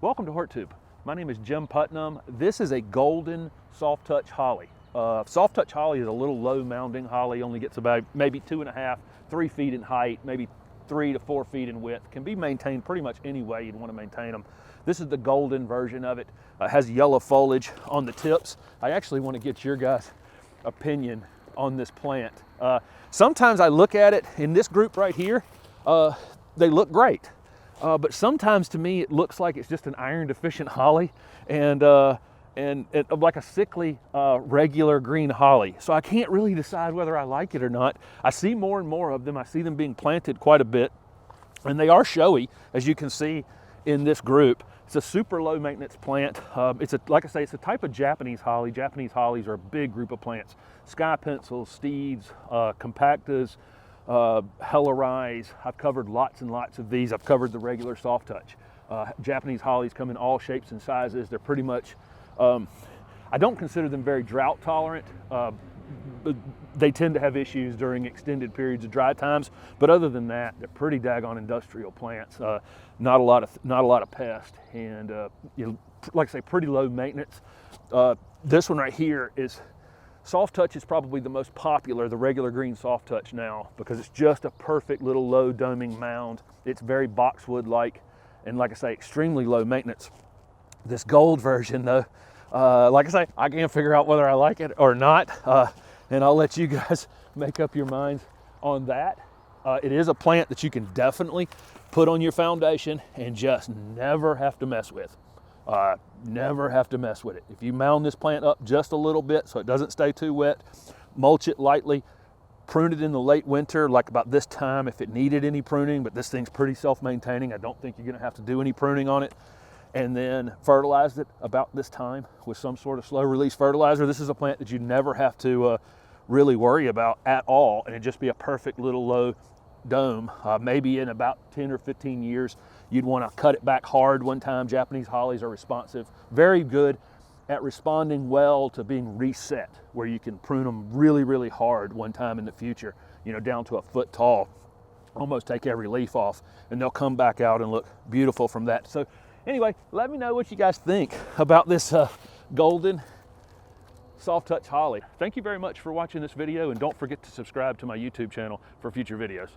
Welcome to HortTube. My name is Jim Putnam. This is a golden soft touch holly. Soft touch holly is a little low mounding holly, only gets about maybe 2.5, 3 feet in height, maybe 3 to 4 feet in width. Can be maintained pretty much any way you'd want to maintain them. This is the golden version of it. Has yellow foliage on the tips. I actually want to get your guys' opinion on this plant. Sometimes I look at it in this group right here, they look great. But sometimes to me it looks like it's just an iron deficient holly and like a sickly regular green holly. So I can't really decide whether I like it or not. I see more and more of them. I see them being planted quite a bit, and they are showy, as you can see in this group. It's a super low maintenance plant. Like I say, it's a type of Japanese holly. Japanese hollies are a big group of plants. Sky pencils, steeds, compactas, Hellerise. I've covered lots and lots of these. I've covered the regular soft touch. Japanese hollies come in all shapes and sizes. They're pretty much, I don't consider them very drought tolerant. They tend to have issues during extended periods of dry times, but other than that, they're pretty daggone industrial plants. Not a lot of pest, and like I say, pretty low maintenance. This one right here is soft touch is probably the most popular, the regular green soft touch now, because it's just a perfect little low doming mound. It's very boxwood-like, and like I say, extremely low maintenance. This gold version though, like I say, I can't figure out whether I like it or not, and I'll let you guys make up your minds on that. It is a plant that you can definitely put on your foundation and just never have to mess with. Never have to mess with it. If you mound this plant up just a little bit so it doesn't stay too wet, mulch it lightly, prune it in the late winter, like about this time if it needed any pruning, but this thing's pretty self-maintaining. I don't think you're gonna have to do any pruning on it. And then fertilize it about this time with some sort of slow release fertilizer. This is a plant that you never have to really worry about at all, and it'd just be a perfect little low dome. Maybe in about 10 or 15 years, you'd want to cut it back hard one time. Japanese hollies are responsive, very good at responding well to being reset, where you can prune them really, really hard one time in the future, you know, down to a foot tall, almost take every leaf off, and they'll come back out and look beautiful from that. So anyway, let me know what you guys think about this golden soft touch holly. Thank you very much for watching this video, and don't forget to subscribe to my YouTube channel for future videos.